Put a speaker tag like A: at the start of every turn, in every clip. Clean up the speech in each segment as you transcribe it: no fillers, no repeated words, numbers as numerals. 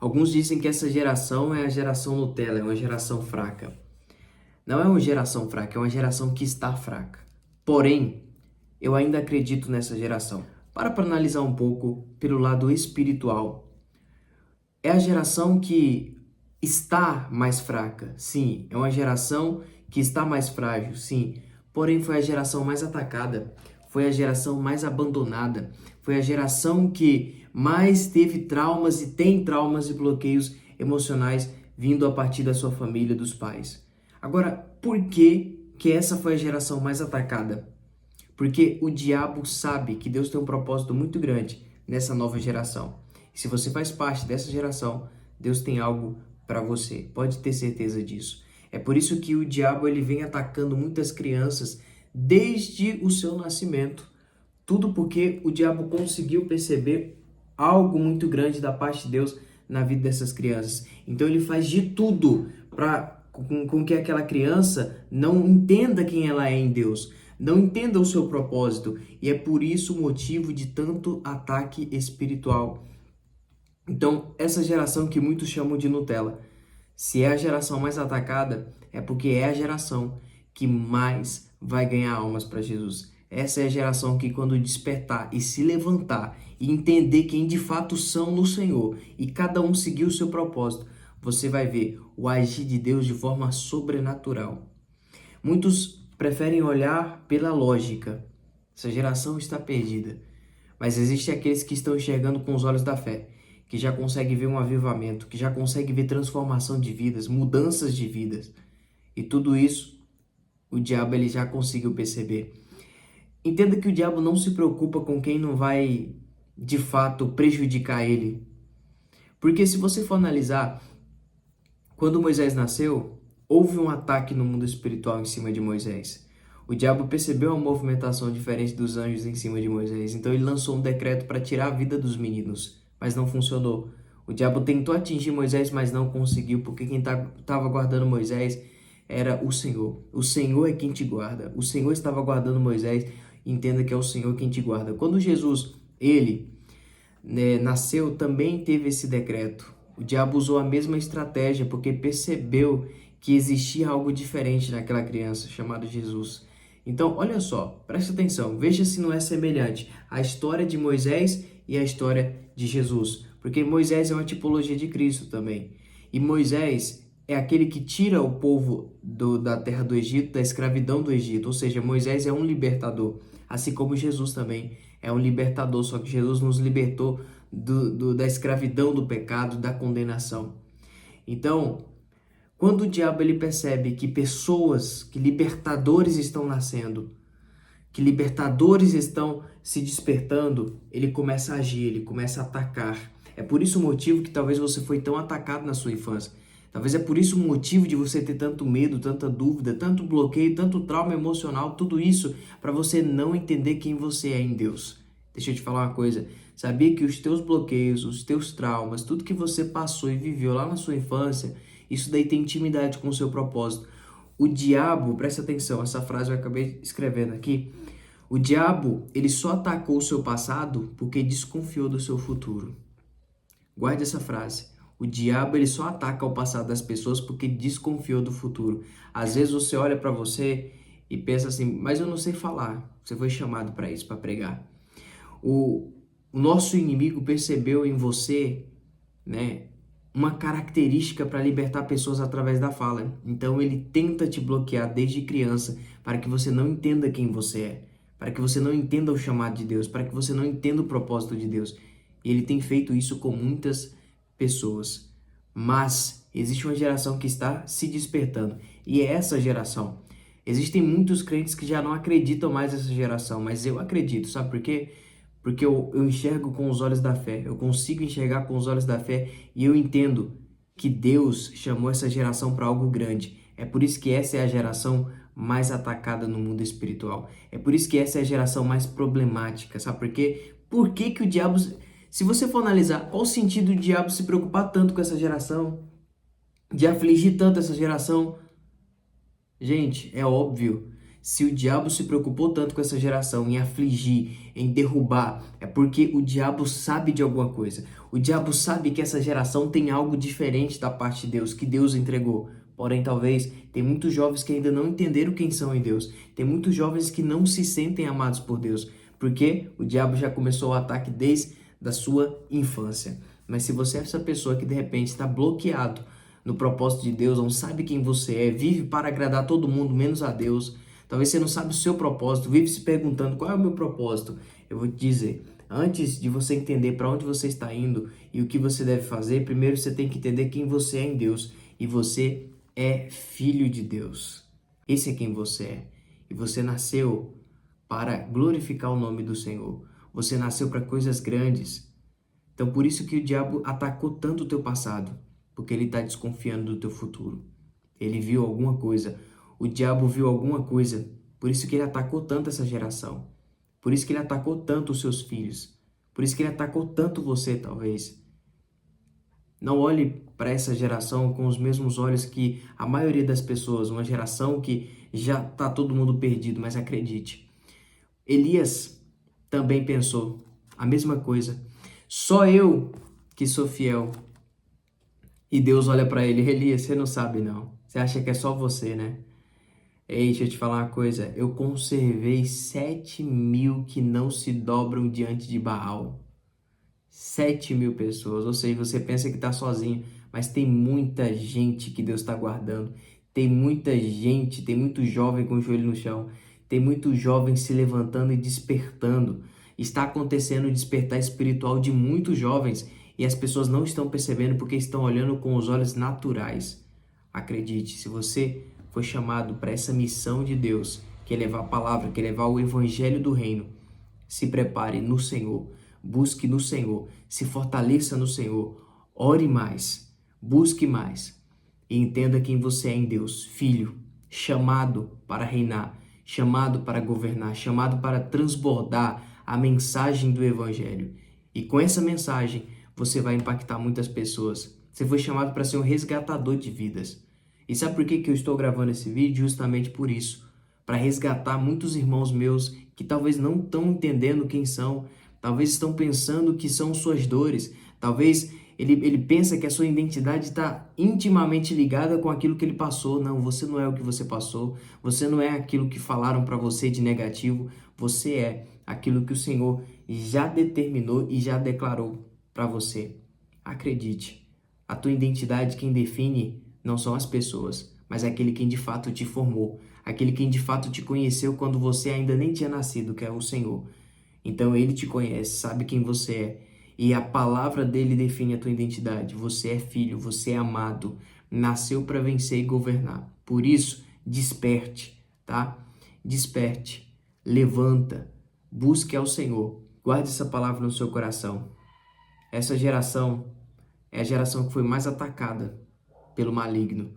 A: Alguns dizem que essa geração é a geração Nutella, é uma geração fraca. Não é uma geração fraca, é uma geração que está fraca. Porém, eu ainda acredito nessa geração. Para analisar um pouco pelo lado espiritual. É a geração que está mais fraca, sim. É uma geração que está mais frágil, sim. Porém, foi a geração mais atacada, foi a geração mais abandonada, foi a geração que mais teve traumas e tem traumas e bloqueios emocionais vindo a partir da sua família, dos pais. Agora, por que essa foi a geração mais atacada? Porque o diabo sabe que Deus tem um propósito muito grande nessa nova geração. E se você faz parte dessa geração, Deus tem algo para você. Pode ter certeza disso. É por isso que o diabo ele vem atacando muitas crianças desde o seu nascimento. Tudo porque o diabo conseguiu perceber algo muito grande da parte de Deus na vida dessas crianças. Então ele faz de tudo para com que aquela criança não entenda quem ela é em Deus, não entenda o seu propósito, e é por isso o motivo de tanto ataque espiritual. Então, essa geração que muitos chamam de Nutella, se é a geração mais atacada, é porque é a geração que mais vai ganhar almas para Jesus. Essa é a geração que, quando despertar e se levantar e entender quem de fato são no Senhor e cada um seguir o seu propósito, você vai ver o agir de Deus de forma sobrenatural. Muitos preferem olhar pela lógica. Essa geração está perdida. Mas existem aqueles que estão enxergando com os olhos da fé, que já conseguem ver um avivamento, que já conseguem ver transformação de vidas, mudanças de vidas. E tudo isso, o diabo ele já conseguiu perceber. Entenda que o diabo não se preocupa com quem não vai, de fato, prejudicar ele. Porque se você for analisar, quando Moisés nasceu, houve um ataque no mundo espiritual em cima de Moisés. O diabo percebeu uma movimentação diferente dos anjos em cima de Moisés, então ele lançou um decreto para tirar a vida dos meninos, mas não funcionou. O diabo tentou atingir Moisés, mas não conseguiu, porque quem estava guardando Moisés era o Senhor. O Senhor é quem te guarda. O Senhor estava guardando Moisés, entenda que é o Senhor quem te guarda. Quando Jesus, nasceu, também teve esse decreto. O diabo usou a mesma estratégia, porque percebeu que existia algo diferente naquela criança chamada Jesus. Então, olha só, preste atenção, veja se não é semelhante a história de Moisés e a história de Jesus, porque Moisés é uma tipologia de Cristo também. E Moisés é aquele que tira o povo da terra do Egito, da escravidão do Egito, ou seja, Moisés é um libertador, assim como Jesus também é um libertador, só que Jesus nos libertou da escravidão do pecado, da condenação. Então, quando o diabo ele percebe que pessoas, que libertadores estão nascendo, que libertadores estão se despertando, ele começa a agir, ele começa a atacar. É por isso o motivo que talvez você foi tão atacado na sua infância. Talvez é por isso o motivo de você ter tanto medo, tanta dúvida, tanto bloqueio, tanto trauma emocional, tudo isso para você não entender quem você é em Deus. Deixa eu te falar uma coisa, sabia que os teus bloqueios, os teus traumas, tudo que você passou e viveu lá na sua infância, isso daí tem intimidade com o seu propósito. O diabo, presta atenção, essa frase eu acabei escrevendo aqui, o diabo, ele só atacou o seu passado porque desconfiou do seu futuro. Guarde essa frase. O diabo, ele só ataca o passado das pessoas porque desconfiou do futuro. Às vezes você olha para você e pensa assim, mas eu não sei falar. Você foi chamado para isso, para pregar. O nosso inimigo percebeu em você, uma característica para libertar pessoas através da fala. Então ele tenta te bloquear desde criança para que você não entenda quem você é, para que você não entenda o chamado de Deus, para que você não entenda o propósito de Deus. E ele tem feito isso com muitas pessoas. Mas existe uma geração que está se despertando. E é essa geração. Existem muitos crentes que já não acreditam mais nessa geração, mas eu acredito. Sabe por quê? Porque eu enxergo com os olhos da fé. Eu consigo enxergar com os olhos da fé e eu entendo que Deus chamou essa geração para algo grande. É por isso que essa é a geração mais atacada no mundo espiritual. É por isso que essa é a geração mais problemática. Sabe por quê? Por que que o diabo... Se você for analisar, qual o sentido do diabo se preocupar tanto com essa geração? De afligir tanto essa geração? Gente, é óbvio. Se o diabo se preocupou tanto com essa geração, em afligir, em derrubar, é porque o diabo sabe de alguma coisa. O diabo sabe que essa geração tem algo diferente da parte de Deus, que Deus entregou. Porém, talvez, tem muitos jovens que ainda não entenderam quem são em Deus. Tem muitos jovens que não se sentem amados por Deus, porque o diabo já começou o ataque desde a sua infância. Mas se você é essa pessoa que de repente está bloqueado no propósito de Deus, não sabe quem você é, vive para agradar todo mundo, menos a Deus, talvez você não sabe o seu propósito, vive se perguntando qual é o meu propósito. Eu vou te dizer, antes de você entender para onde você está indo e o que você deve fazer, primeiro você tem que entender quem você é em Deus. E você é filho de Deus. Esse é quem você é. E você nasceu para glorificar o nome do Senhor. Você nasceu para coisas grandes. Então por isso que o diabo atacou tanto o teu passado, porque ele está desconfiando do teu futuro. Ele viu alguma coisa. O diabo viu alguma coisa. Por isso que ele atacou tanto essa geração. Por isso que ele atacou tanto os seus filhos. Por isso que ele atacou tanto você, talvez. Não olhe para essa geração com os mesmos olhos que a maioria das pessoas, uma geração que já está todo mundo perdido, mas acredite. Elias também pensou a mesma coisa. Só eu que sou fiel. E Deus olha para ele, Elias, você não sabe não. Você acha que é só você, né? Ei, deixa eu te falar uma coisa. Eu conservei 7.000 que não se dobram diante de Baal. 7.000 pessoas. Ou seja, você pensa que está sozinho, mas tem muita gente que Deus está guardando. Tem muita gente, tem muito jovem com o joelho no chão. Tem muito jovem se levantando e despertando. Está acontecendo o despertar espiritual de muitos jovens e as pessoas não estão percebendo porque estão olhando com os olhos naturais. Acredite, se você foi chamado para essa missão de Deus, que é levar a palavra, que é levar o evangelho do reino, se prepare no Senhor, busque no Senhor, se fortaleça no Senhor, ore mais, busque mais e entenda quem você é em Deus, filho, chamado para reinar, chamado para governar, chamado para transbordar a mensagem do evangelho. E com essa mensagem você vai impactar muitas pessoas. Você foi chamado para ser um resgatador de vidas. E sabe por que eu estou gravando esse vídeo? Justamente por isso. Para resgatar muitos irmãos meus que talvez não estão entendendo quem são, talvez estão pensando que são suas dores, talvez ele pensa que a sua identidade está intimamente ligada com aquilo que ele passou. Não, você não é o que você passou, você não é aquilo que falaram para você de negativo, você é aquilo que o Senhor já determinou e já declarou para você. Acredite, a tua identidade quem define não são as pessoas, mas é aquele quem de fato te formou, aquele quem de fato te conheceu quando você ainda nem tinha nascido, que é o Senhor. Então ele te conhece, sabe quem você é, e a palavra dele define a tua identidade. Você é filho, você é amado, nasceu para vencer e governar. Por isso, desperte, tá? Desperte, levanta, busque ao Senhor. Guarde essa palavra no seu coração. Essa geração é a geração que foi mais atacada pelo maligno,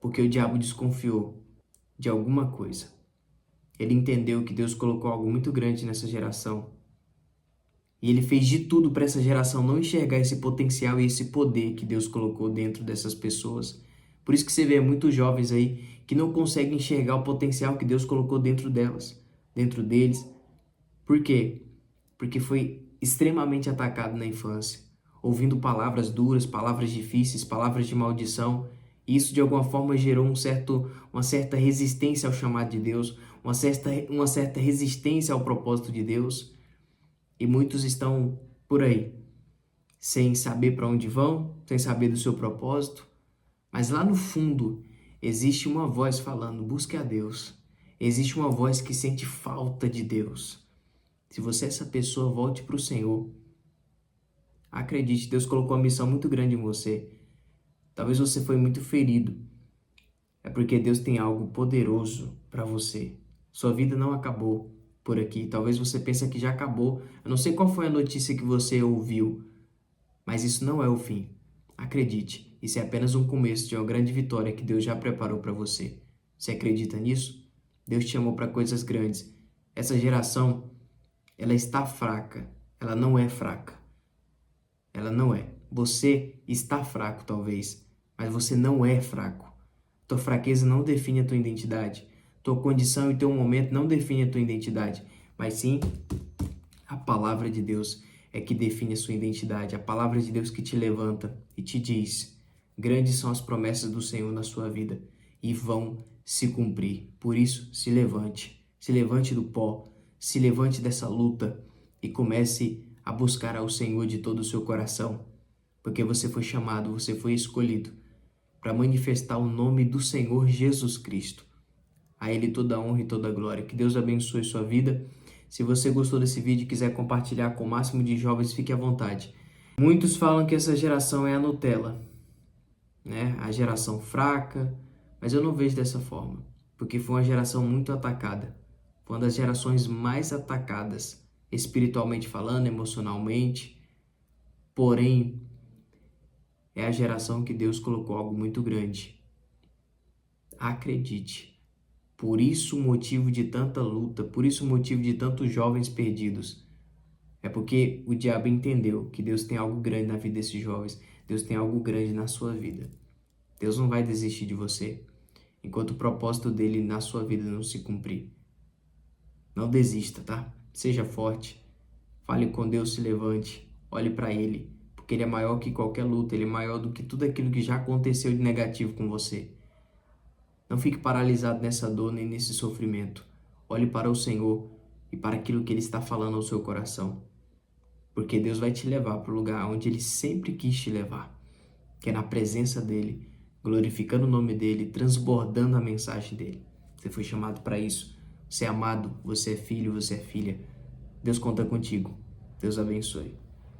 A: porque o diabo desconfiou de alguma coisa. Ele entendeu que Deus colocou algo muito grande nessa geração. E ele fez de tudo para essa geração não enxergar esse potencial e esse poder que Deus colocou dentro dessas pessoas. Por isso que você vê muitos jovens aí que não conseguem enxergar o potencial que Deus colocou dentro delas, dentro deles. Por quê? Porque foi extremamente atacado na infância, ouvindo palavras duras, palavras difíceis, palavras de maldição. E isso de alguma forma gerou uma certa resistência ao chamado de Deus, uma certa resistência ao propósito de Deus. E muitos estão por aí, sem saber para onde vão, sem saber do seu propósito. Mas lá no fundo, existe uma voz falando, busque a Deus. Existe uma voz que sente falta de Deus. Se você é essa pessoa, volte para o Senhor. Acredite, Deus colocou uma missão muito grande em você. Talvez você foi muito ferido. É porque Deus tem algo poderoso para você. Sua vida não acabou por aqui. Talvez você pense que já acabou. Eu não sei qual foi a notícia que você ouviu, mas isso não é o fim. Acredite, isso é apenas um começo de uma grande vitória que Deus já preparou para você. Você acredita nisso? Deus te chamou para coisas grandes. Essa geração, ela está fraca. Ela não é fraca. Ela não é. Você está fraco, talvez, mas você não é fraco. Tua fraqueza não define a tua identidade. tua condição e teu momento não define a tua identidade, mas sim a palavra de Deus é que define a sua identidade. A palavra de Deus que te levanta e te diz: grandes são as promessas do Senhor na sua vida e vão se cumprir. Por isso, se levante do pó, se levante dessa luta e comece a buscar ao Senhor de todo o seu coração, porque você foi chamado, você foi escolhido para manifestar o nome do Senhor Jesus Cristo. A Ele toda a honra e toda a glória. Que Deus abençoe sua vida. Se você gostou desse vídeo e quiser compartilhar com o máximo de jovens, fique à vontade. Muitos falam que essa geração é a Nutella, né? A geração fraca, mas eu não vejo dessa forma, porque foi uma geração muito atacada. Foi uma das gerações mais atacadas, espiritualmente falando, emocionalmente. Porém, é a geração que Deus colocou algo muito grande. Acredite. Por isso o motivo de tanta luta, por isso o motivo de tantos jovens perdidos. É porque o diabo entendeu que Deus tem algo grande na vida desses jovens. Deus tem algo grande na sua vida. Deus não vai desistir de você enquanto o propósito dele na sua vida não se cumprir. Não desista, tá? Seja forte. Fale com Deus, se levante. Olhe para Ele, porque Ele é maior que qualquer luta. Ele é maior do que tudo aquilo que já aconteceu de negativo com você. Não fique paralisado nessa dor nem nesse sofrimento. Olhe para o Senhor e para aquilo que Ele está falando ao seu coração. Porque Deus vai te levar para o lugar onde Ele sempre quis te levar, que é na presença dEle, glorificando o nome dEle, transbordando a mensagem dEle. Você foi chamado para isso. Você é amado, você é filho, você é filha. Deus conta contigo. Deus abençoe.